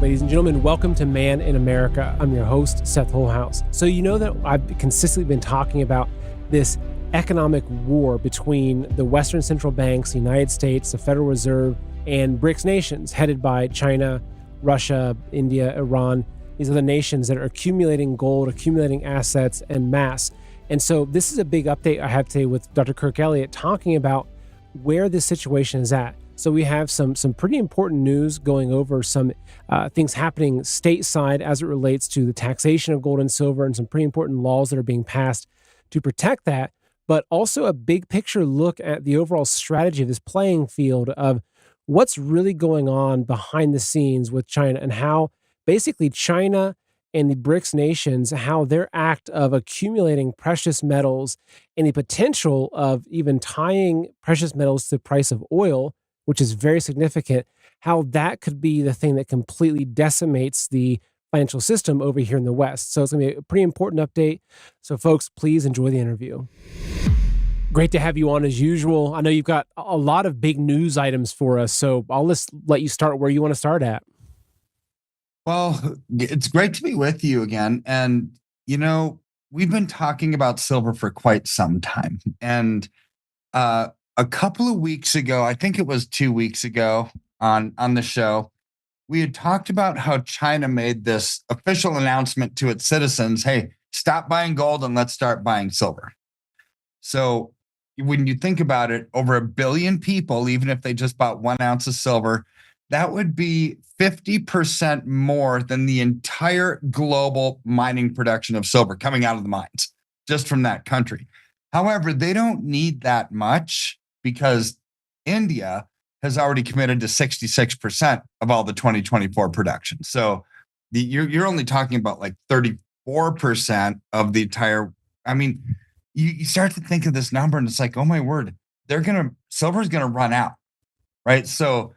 Ladies and gentlemen, welcome to Man in America. I'm your host, Seth Holhouse. So you know that I've consistently been talking about this economic war between the Western central banks, the United States, the Federal Reserve, and BRICS nations headed by China, Russia, India, Iran, these other nations that are accumulating gold, accumulating assets en masse. And so this is a big update I have today with Dr. Kirk Elliott talking about where this situation is at. So we have some pretty important news going over some things happening stateside as it relates to the taxation of gold and silver and some pretty important laws that are being passed to protect that, but also a big picture look at the overall strategy of this playing field of what's really going on behind the scenes with China and how basically China and the BRICS nations, how their act of accumulating precious metals and the potential of even tying precious metals to the price of oil, which is very significant, how that could be the thing that completely decimates the financial system over here in the West. So it's going to be a pretty important update. So folks, please enjoy the interview. Great to have you on as usual. I know you've got a lot of big news items for us, so I'll just let you start where you want to start at. Well, it's great to be with you again. And, you know, we've been talking about silver for quite some time. And a couple of weeks ago, I think it was 2 weeks ago on the show, we had talked about how China made this official announcement to its citizens, hey, stop buying gold and let's start buying silver. So when you think about it, over 1 billion people, even if they just bought 1 ounce of silver, that would be 50% more than the entire global mining production of silver coming out of the mines, just from that country. However, they don't need that much because India has already committed to 66% of all the 2024 production. So you're only talking about like 34% of the entire. I mean, you start to think of this number and it's like, oh my word, silver's gonna run out, right? So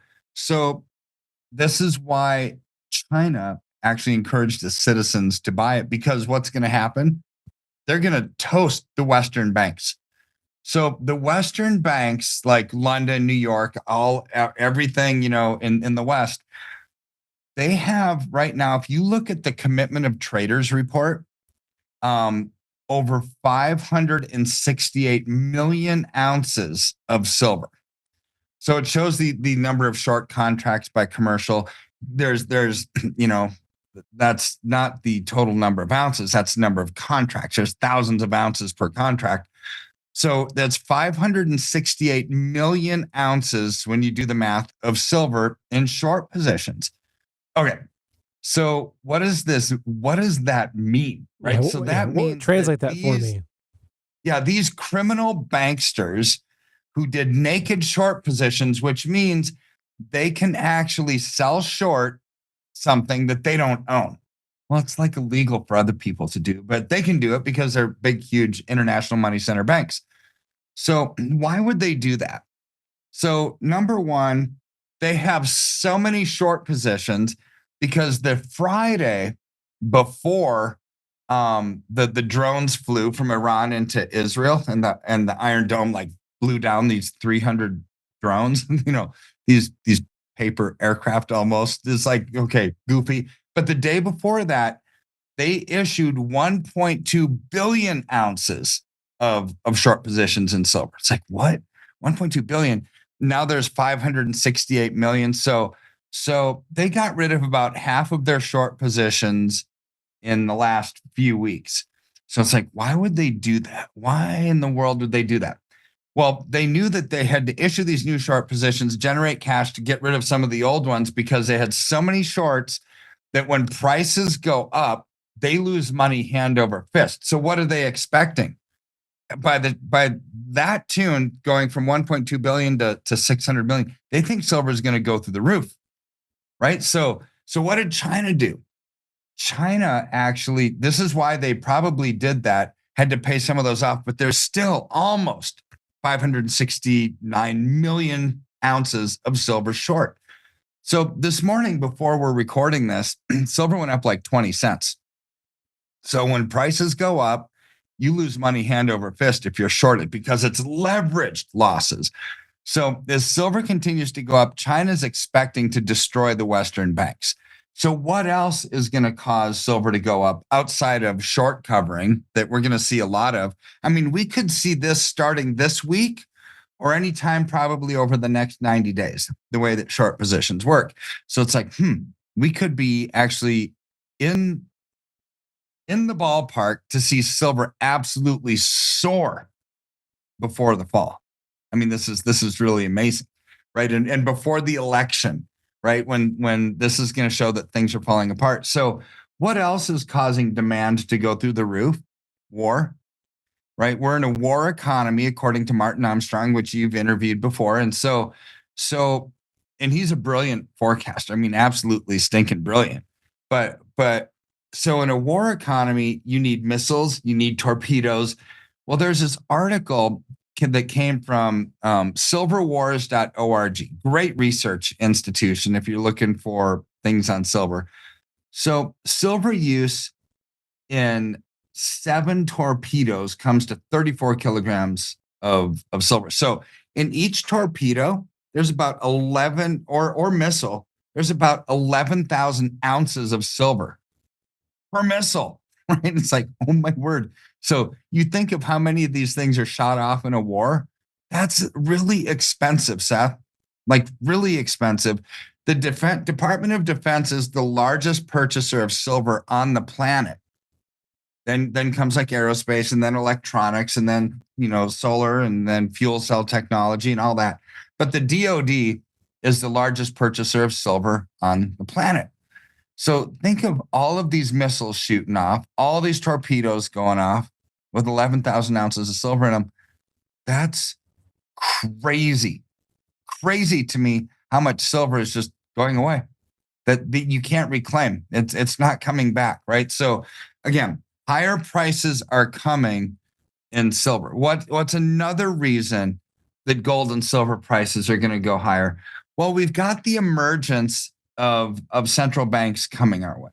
this is why China actually encouraged the citizens to buy it, because what's going to happen? They're going to toast the Western banks. So the Western banks like London, New York, everything, in the West, they have right now, if you look at the Commitment of Traders report, over 568 million ounces of silver. So it shows the number of short contracts by commercial. There's that's not the total number of ounces. That's the number of contracts. There's thousands of ounces per contract. So that's 568 million ounces when you do the math of silver in short positions. Okay. So what is this? What does that mean? Right. Yeah, so that means translate that for me. Yeah. These criminal banksters who did naked short positions, which means they can actually sell short something that they don't own. Well, it's like illegal for other people to do, but they can do it because they're big, huge international money center banks. So why would they do that? So number one, they have so many short positions because the Friday before the drones flew from Iran into Israel and the Iron Dome blew down these 300 drones, these paper aircraft almost. It's like, okay, goofy. But the day before that, they issued 1.2 billion ounces of short positions in silver. It's like, what? 1.2 billion. Now there's 568 million. So they got rid of about half of their short positions in the last few weeks. So it's like, why would they do that? Why in the world would they do that? Well, they knew that they had to issue these new short positions, generate cash to get rid of some of the old ones because they had so many shorts that when prices go up, they lose money hand over fist. So what are they expecting? By that tune, going from 1.2 billion to 600 million, they think silver is going to go through the roof, right? So what did China do? China actually, this is why they probably did that, had to pay some of those off, but there's still almost 569 million ounces of silver short. So this morning, before we're recording this, silver went up like 20 cents. So when prices go up, you lose money hand over fist if you're shorted because it's leveraged losses. So as silver continues to go up, China's expecting to destroy the Western banks. So what else is going to cause silver to go up outside of short covering that we're going to see a lot of? I mean, we could see this starting this week or anytime probably over the next 90 days, the way that short positions work. So it's like, we could be actually in the ballpark to see silver absolutely soar before the fall. I mean, this is really amazing, right? And before the election, right? When this is going to show that things are falling apart. So what else is causing demand to go through the roof? War, right? We're in a war economy, according to Martin Armstrong, which you've interviewed before. And so, and he's a brilliant forecaster. I mean, absolutely stinking brilliant. But so in a war economy, you need missiles, you need torpedoes. Well, there's this article that came from silverwars.org, great research institution if you're looking for things on silver. So silver use in 7 torpedoes comes to 34 kilograms of silver. So in each torpedo, there's about 11 or missile, there's about 11,000 ounces of silver per missile, right? It's like, oh my word. So you think of how many of these things are shot off in a war. That's really expensive, Seth. Like really expensive. The Department of Defense is the largest purchaser of silver on the planet. Then comes like aerospace and then electronics and then, solar and then fuel cell technology and all that. But the DoD is the largest purchaser of silver on the planet. So think of all of these missiles shooting off, all these torpedoes going off with 11,000 ounces of silver in them. That's crazy to me how much silver is just going away that you can't reclaim. It's not coming back, right? So again, higher prices are coming in silver. What's another reason that gold and silver prices are going to go higher? Well, we've got the emergence of central banks coming our way,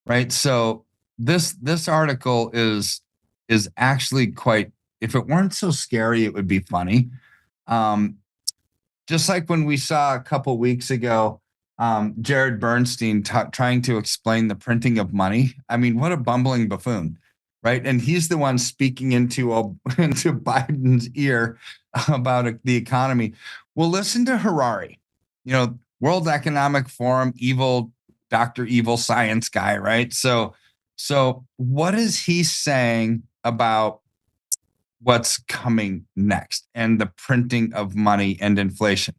right? So this article is actually quite, if it weren't so scary, it would be funny. Just like when we saw a couple weeks ago, Jared Bernstein trying to explain the printing of money. I mean, what a bumbling buffoon, right? And he's the one speaking into Biden's ear about the economy. Well, listen to Harari, World Economic Forum, Dr. Evil science guy, right? So what is he saying about what's coming next and the printing of money and inflation?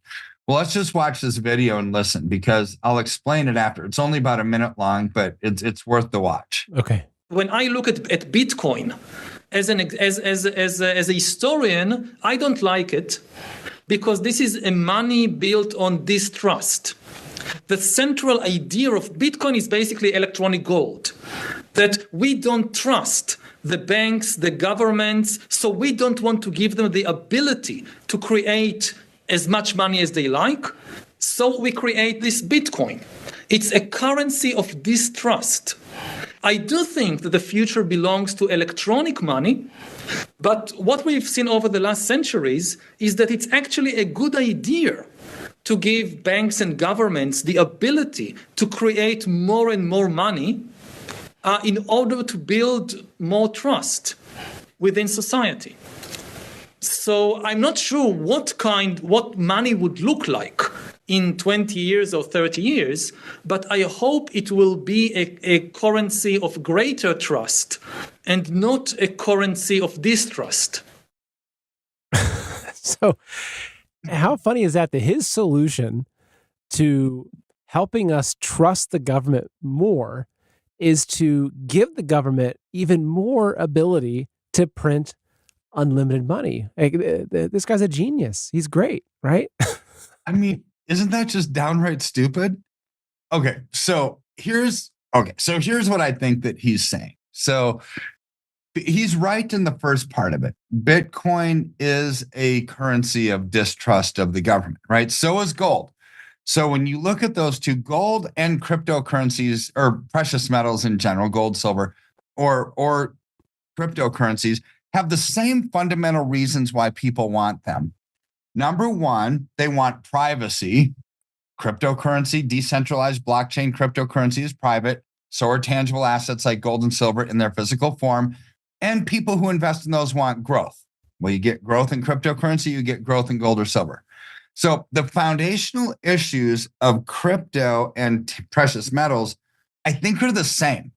Well, let's just watch this video and listen because I'll explain it after. It's only about a minute long, but it's worth the watch. Okay. When I look at Bitcoin as a historian, I don't like it because this is a money built on distrust. The central idea of Bitcoin is basically electronic gold, that we don't trust the banks, the governments, so we don't want to give them the ability to create as much money as they like. So we create this Bitcoin. It's a currency of distrust. I do think that the future belongs to electronic money, but what we've seen over the last centuries is that it's actually a good idea to give banks and governments the ability to create more and more money in order to build more trust within society. So I'm not sure what money would look like in 20 years or 30 years, but I hope it will be a currency of greater trust and not a currency of distrust. So how funny is that his solution to helping us trust the government more is to give the government even more ability to print unlimited money. This guy's a genius. He's great, right? I mean, isn't that just downright stupid? Okay, so here's what I think that he's saying. So he's right in the first part of it. Bitcoin is a currency of distrust of the government, right? So is gold. So when you look at those two, gold and cryptocurrencies or precious metals in general, gold, silver, or cryptocurrencies have the same fundamental reasons why people want them. Number one, they want privacy. cryptocurrency, decentralized blockchain cryptocurrency is private. So are tangible assets like gold and silver in their physical form. And people who invest in those want growth. Well, you get growth in cryptocurrency, you get growth in gold or silver. So the foundational issues of crypto and precious metals, I think, are the same.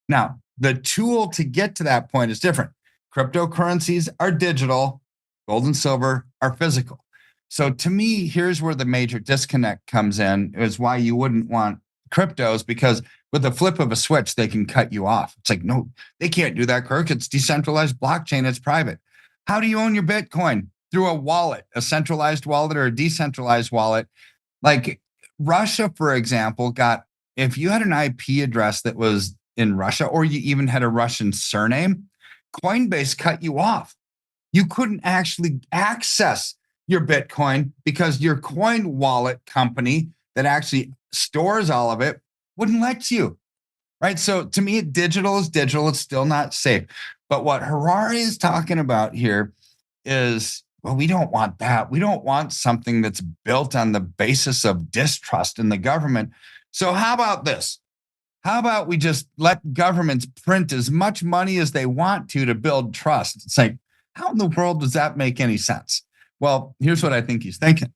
Now, the tool to get to that point is different. Cryptocurrencies are digital, gold and silver are physical. So to me, here's where the major disconnect comes in, is why you wouldn't want cryptos, because with the flip of a switch, they can cut you off. It's like, no, they can't do that, Kirk. It's decentralized blockchain, it's private. How do you own your Bitcoin? Through a wallet, a centralized wallet or a decentralized wallet. Like Russia, for example, if you had an IP address that was in Russia, or you even had a Russian surname, Coinbase cut you off. You couldn't actually access your Bitcoin because your coin wallet company that actually stores all of it wouldn't let you, right? So to me, digital is digital. It's still not safe. But what Harari is talking about here is, well, we don't want that. We don't want something that's built on the basis of distrust in the government. So how about this? How about we just let governments print as much money as they want to build trust? It's like, how in the world does that make any sense? Well, here's what I think he's thinking.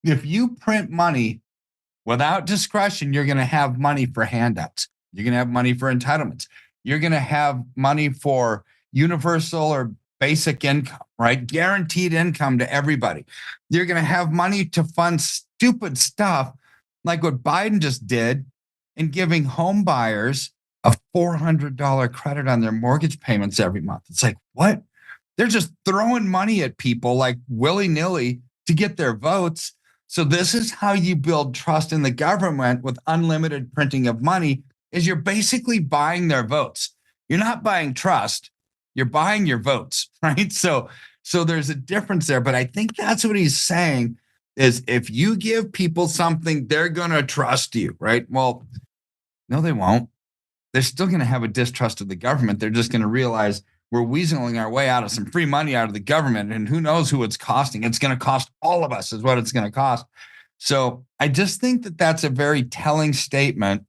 If you print money without discretion, you're going to have money for handouts. You're going to have money for entitlements. You're going to have money for universal or basic income, right? Guaranteed income to everybody. You're going to have money to fund stupid stuff like what Biden just did in giving home buyers a $400 credit on their mortgage payments every month. It's like, what? They're just throwing money at people like willy-nilly to get their votes. So this is how you build trust in the government with unlimited printing of money, is you're basically buying their votes. You're not buying trust, you're buying your votes, right? So there's a difference there, but I think that's what he's saying is if you give people something, they're going to trust you, right? Well, no, they won't. They're still going to have a distrust of the government. They're just going to realize we're weaseling our way out of some free money out of the government, and who knows who it's costing. It's going to cost all of us is what it's going to cost. So I just think that that's a very telling statement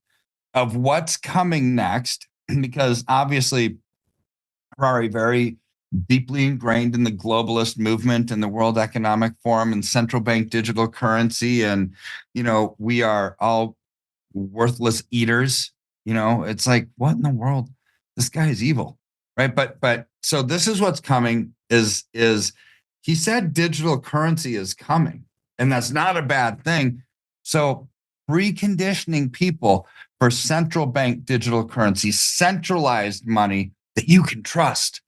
of what's coming next, because obviously Harari very deeply ingrained in the globalist movement and the World Economic Forum and central bank digital currency. And, we are all worthless eaters. It's like, what in the world? This guy is evil. Right. But so this is what's coming is he said digital currency is coming, and that's not a bad thing. So preconditioning people for central bank digital currency, centralized money that you can trust.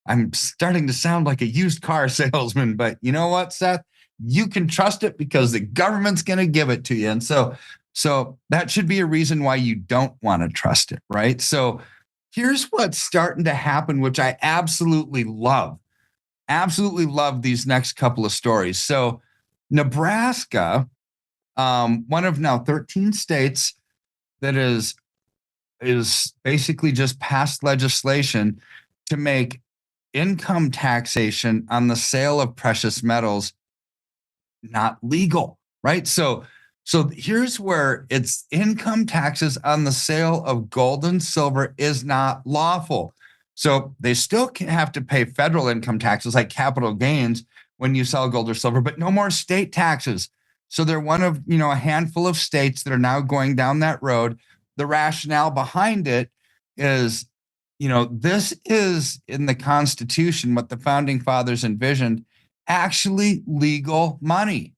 I'm starting to sound like a used car salesman, but you know what, Seth? You can trust it because the government's going to give it to you. And so that should be a reason why you don't want to trust it. Right. So here's what's starting to happen, which I absolutely love. Absolutely love these next couple of stories. So Nebraska, one of now 13 states that is basically just passed legislation to make income taxation on the sale of precious metals not legal, right? So here's where it's income taxes on the sale of gold and silver is not lawful. So they still have to pay federal income taxes like capital gains when you sell gold or silver, but no more state taxes. So they're one of, a handful of states that are now going down that road. The rationale behind it is, this is in the Constitution, what the founding fathers envisioned, actually legal money.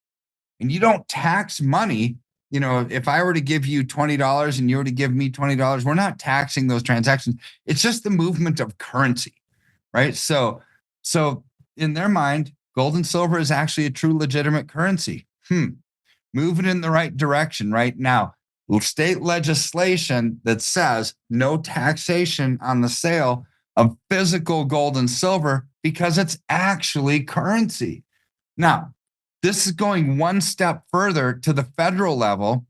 And you don't tax money. If I were to give you $20 and you were to give me $20, we're not taxing those transactions. It's just the movement of currency, right? So in their mind, gold and silver is actually a true legitimate currency. Moving in the right direction right now. State legislation that says no taxation on the sale of physical gold and silver because it's actually currency. Now, this is going one step further to the federal level.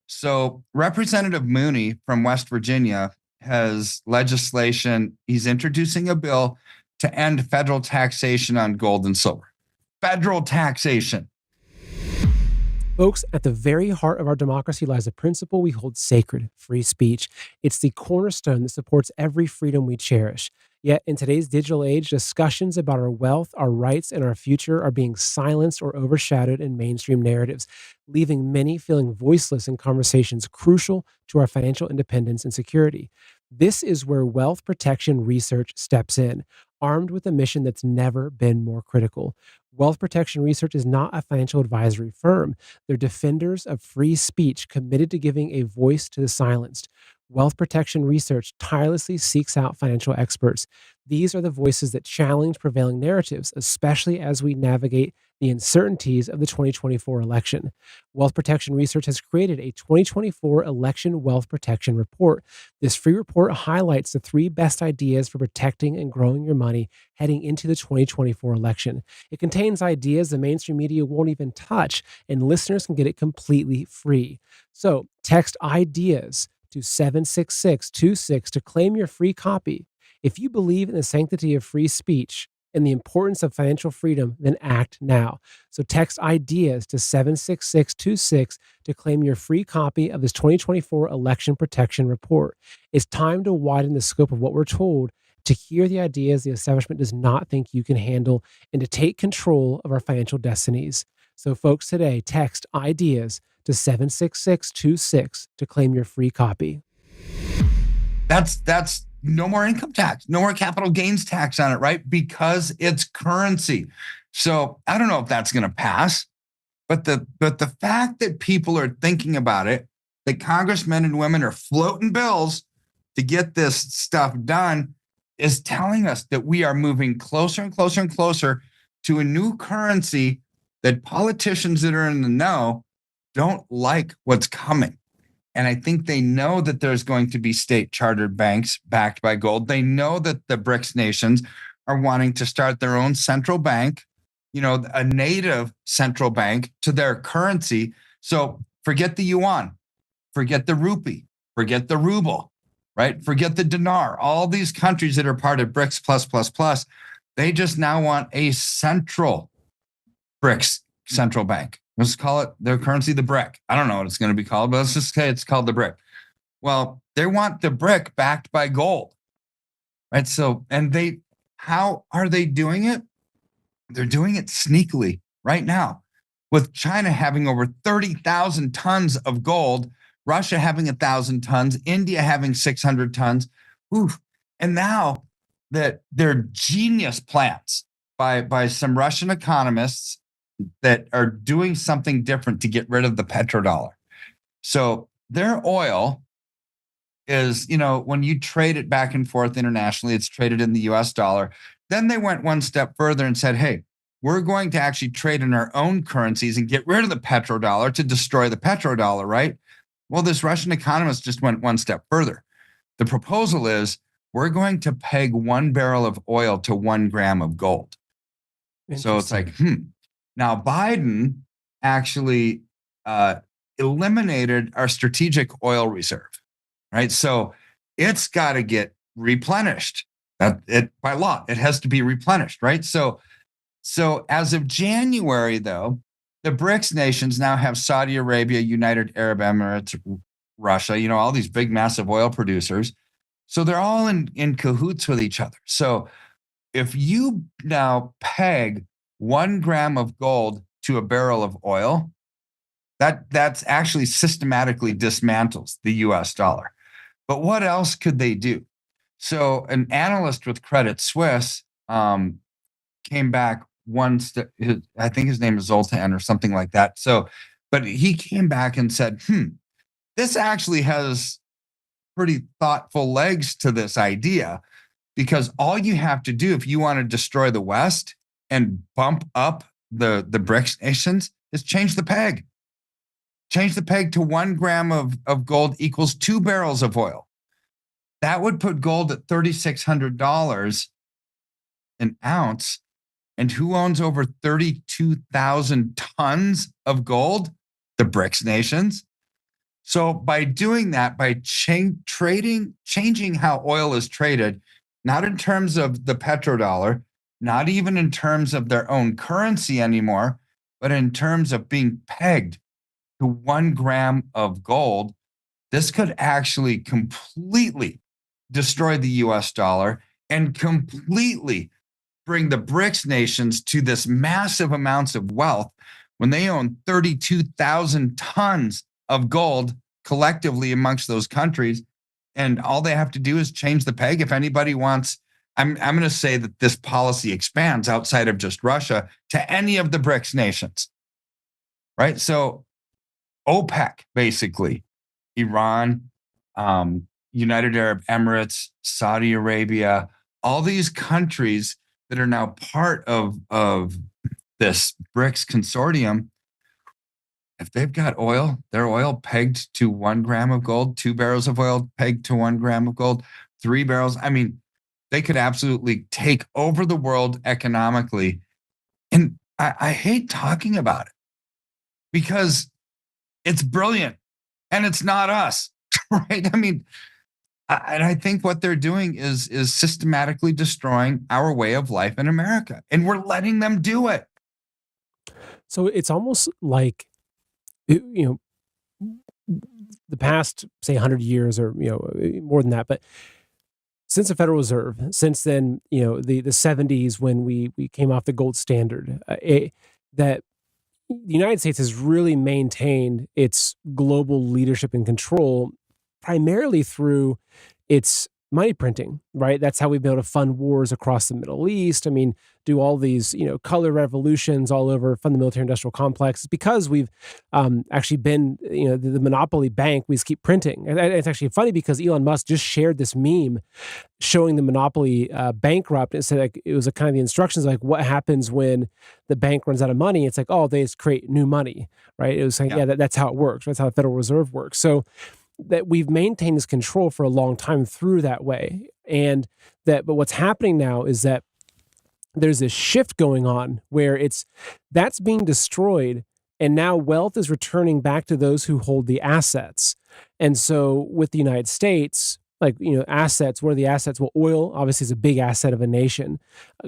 So Representative Mooney from West Virginia has legislation. He's introducing a bill to end federal taxation on gold and silver. Federal taxation. Folks, at the very heart of our democracy lies a principle we hold sacred: free speech. It's the cornerstone that supports every freedom we cherish. Yet, in today's digital age, discussions about our wealth, our rights, and our future are being silenced or overshadowed in mainstream narratives, leaving many feeling voiceless in conversations crucial to our financial independence and security. This is where wealth protection research steps in, armed with a mission that's never been more critical. Wealth Protection Research is not a financial advisory firm. They're defenders of free speech committed to giving a voice to the silenced. Wealth Protection Research tirelessly seeks out financial experts. These are the voices that challenge prevailing narratives, especially as we navigate the uncertainties of the 2024 election. Wealth Protection Research has created a 2024 Election Wealth Protection Report. This free report highlights the 3 best ideas for protecting and growing your money heading into the 2024 election. It contains ideas the mainstream media won't even touch, and listeners can get it completely free. So text IDEAS to 76626 to claim your free copy. If you believe in the sanctity of free speech and the importance of financial freedom, then act now. So text IDEAS to 76626 to claim your free copy of this 2024 Election Protection Report. It's time to widen the scope of what we're told, to hear the ideas the establishment does not think you can handle, and to take control of our financial destinies. So folks, today, text IDEAS to 76626 to claim your free copy. That's no more income tax, no more capital gains tax on it, right? Because it's currency. So I don't know if that's going to pass, but the fact that people are thinking about it, that congressmen and women are floating bills to get this stuff done, is telling us that we are moving closer and closer and closer to a new currency that politicians that are in the know don't like what's coming. And I think they know that there's going to be state chartered banks backed by gold. They know that the BRICS nations are wanting to start their own central bank, a native central bank to their currency. So forget the yuan, forget the rupee, forget the ruble, right? Forget the dinar. All these countries that are part of BRICS they just now want a central BRICS central bank. Let's call it their currency, the BRIC. I don't know what it's going to be called, but let's just say it's called the BRIC. Well, they want the BRIC backed by gold, right? So, how are they doing it? They're doing it sneakily right now, with China having over 30,000 tons of gold, Russia having 1,000 tons, India having 600 tons. Oof. And now that they're genius plans by some Russian economists that are doing something different to get rid of the petrodollar. So their oil is, when you trade it back and forth internationally, it's traded in the US dollar. Then they went one step further and said, hey, we're going to actually trade in our own currencies and get rid of the petrodollar to destroy the petrodollar, right? Well, this Russian economist just went one step further. The proposal is we're going to peg 1 barrel of oil to 1 gram of gold. So it's like, Now, Biden actually eliminated our strategic oil reserve, right? So it's got to get replenished. By law, it has to be replenished, right? So as of January, though, the BRICS nations now have Saudi Arabia, United Arab Emirates, Russia, all these big, massive oil producers. So they're all in cahoots with each other. So if you now peg 1 gram of gold to a barrel of oil, that's actually systematically dismantles the US dollar. But what else could they do? So an analyst with Credit Suisse came back I think his name is Zoltan or something like that. But he came back and said, this actually has pretty thoughtful legs to this idea, because all you have to do if you want to destroy the West and bump up the BRICS nations is change the peg. Change the peg to 1 gram of gold equals 2 barrels of oil. That would put gold at $3,600 an ounce. And who owns over 32,000 tons of gold? The BRICS nations. So by doing that, by changing how oil is traded, not in terms of the petrodollar, not even in terms of their own currency anymore, but in terms of being pegged to 1 gram of gold, this could actually completely destroy the US dollar and completely bring the BRICS nations to this massive amounts of wealth when they own 32,000 tons of gold collectively amongst those countries. And all they have to do is change the peg. If anybody wants, I'm going to say that this policy expands outside of just Russia to any of the BRICS nations, right? So OPEC, basically, Iran, United Arab Emirates, Saudi Arabia, all these countries that are now part of this BRICS consortium, if they've got oil, their oil pegged to 1 gram of gold, 2 barrels of oil pegged to 1 gram of gold, 3 barrels. I mean, they could absolutely take over the world economically. And I hate talking about it because it's brilliant and it's not us, right? I mean, and I think what they're doing is systematically destroying our way of life in America, and we're letting them do it. So it's almost like, the past, say, 100 years or, more than that, but since the Federal Reserve, since then, the 70s when we came off the gold standard, that the United States has really maintained its global leadership and control primarily through its money printing, right? That's how we've been able to fund wars across the Middle East. I mean, do all these, color revolutions all over, fund the military industrial complex. It's because we've actually been, the monopoly bank. We just keep printing. And it's actually funny because Elon Musk just shared this meme showing the monopoly bankrupt. It said, like, it was a kind of the instructions, like what happens when the bank runs out of money. It's like, oh, they just create new money, right? It was like, that's how it works. That's how the Federal Reserve works. So that we've maintained this control for a long time through that way. But what's happening now is that there's this shift going on where that's being destroyed, and now wealth is returning back to those who hold the assets. And so with the United States, assets, what are the assets? Well, oil obviously is a big asset of a nation.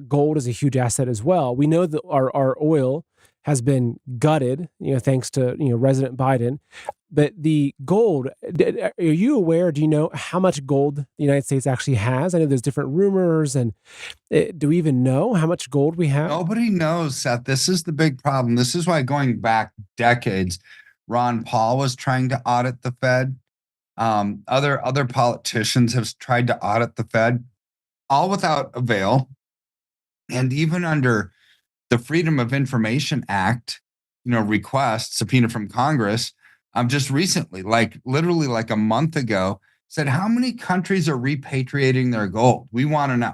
Gold is a huge asset as well. We know that our oil has been gutted, thanks to, President Biden. But the gold, are you aware, do you know how much gold the United States actually has? I know there's different rumors, and do we even know how much gold we have? Nobody knows, Seth. This is the big problem. This is why going back decades, Ron Paul was trying to audit the Fed. Other politicians have tried to audit the Fed, all without avail. And even under the Freedom of Information Act, request, subpoena from Congress, just recently, literally a month ago, said, how many countries are repatriating their gold? We want to know.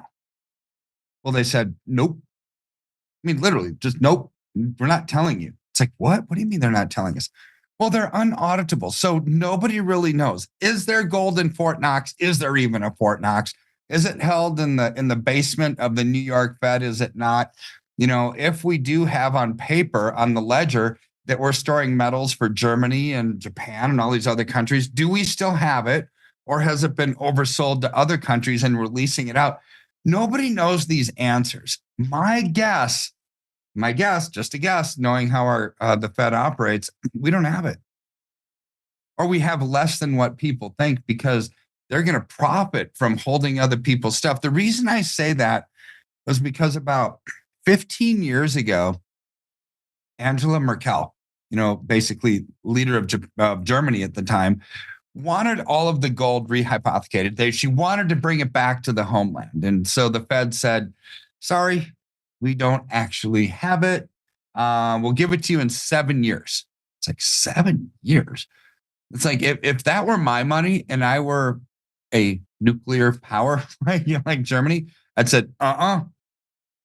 Well, they said, nope. I mean, literally, just nope. We're not telling you. It's like, what? What do you mean they're not telling us? Well, they're unauditable. So nobody really knows. Is there gold in Fort Knox? Is there even a Fort Knox? Is it held in the basement of the New York Fed? Is it not? If we do have on paper, on the ledger, that we're storing metals for Germany and Japan and all these other countries, do we still have it? Or has it been oversold to other countries and releasing it out? Nobody knows these answers. My guess, just a guess, knowing how the Fed operates, we don't have it. Or we have less than what people think because they're going to profit from holding other people's stuff. The reason I say that was because about 15 years ago, Angela Merkel, basically leader of Germany at the time, wanted all of the gold rehypothecated. She wanted to bring it back to the homeland. And so the Fed said, sorry, we don't actually have it. We'll give it to you in 7 years. It's like 7 years. It's like if that were my money and I were a nuclear power, right? Like Germany, I'd said, I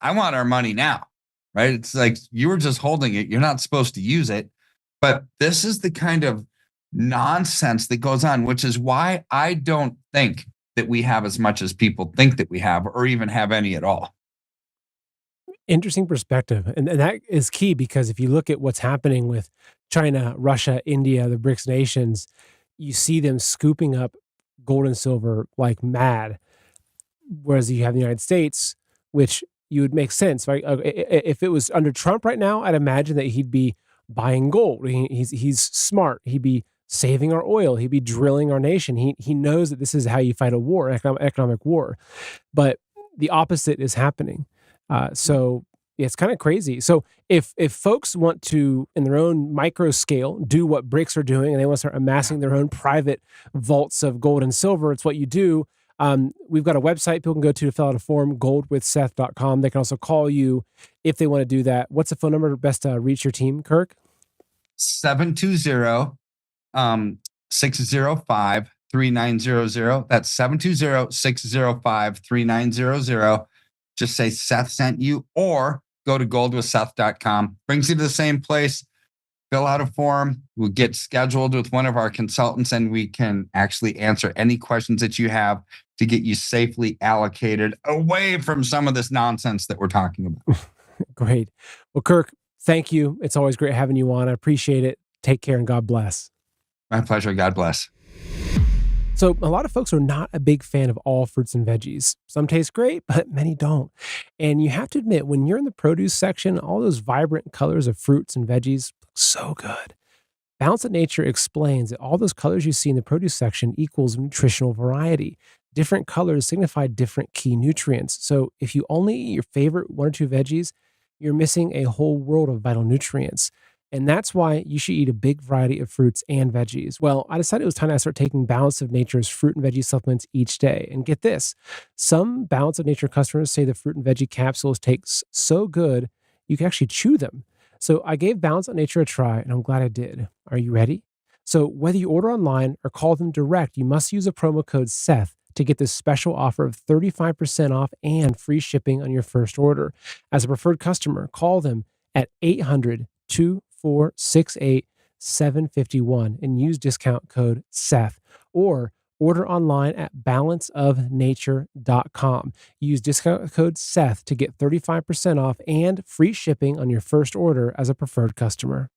want our money now, right? It's like you were just holding it. You're not supposed to use it. But this is the kind of nonsense that goes on, which is why I don't think that we have as much as people think that we have, or even have any at all. Interesting perspective. And that is key because if you look at what's happening with China, Russia, India, the BRICS nations, you see them scooping up gold and silver like mad. Whereas you have the United States, which you would make sense, right? If it was under Trump right now, I'd imagine that he'd be buying gold. He's smart. He'd be saving our oil. He'd be drilling our nation. He knows that this is how you fight a war, economic war. But the opposite is happening. So it's kind of crazy. So if folks want to, in their own micro scale, do what BRICS are doing, and they want to start amassing their own private vaults of gold and silver, it's what you do. We've got a website people can go to fill out a form, goldwithseth.com. They can also call you if they want to do that. What's the phone number best to reach your team, Kirk? 720 605 3900. That's 720 605 3900. Just say Seth sent you, or go to goldwithseth.com. Brings you to the same place. Fill out a form. We'll get scheduled with one of our consultants, and we can actually answer any questions that you have to get you safely allocated away from some of this nonsense that we're talking about. Great. Well, Kirk, thank you. It's always great having you on. I appreciate it. Take care and God bless. My pleasure. God bless. So a lot of folks are not a big fan of all fruits and veggies. Some taste great, but many don't. And you have to admit, when you're in the produce section, all those vibrant colors of fruits and veggies look so good. Balance of Nature explains that all those colors you see in the produce section equals nutritional variety. Different colors signify different key nutrients. So if you only eat your favorite one or two veggies, you're missing a whole world of vital nutrients. And that's why you should eat a big variety of fruits and veggies. Well, I decided it was time to start taking Balance of Nature's fruit and veggie supplements each day. And get this, some Balance of Nature customers say the fruit and veggie capsules taste so good, you can actually chew them. So I gave Balance of Nature a try, and I'm glad I did. Are you ready? So whether you order online or call them direct, you must use a promo code SETH to get this special offer of 35% off and free shipping on your first order. As a preferred customer, call them at 800-2468-751 and use discount code SETH, or order online at balanceofnature.com. Use discount code SETH to get 35% off and free shipping on your first order as a preferred customer.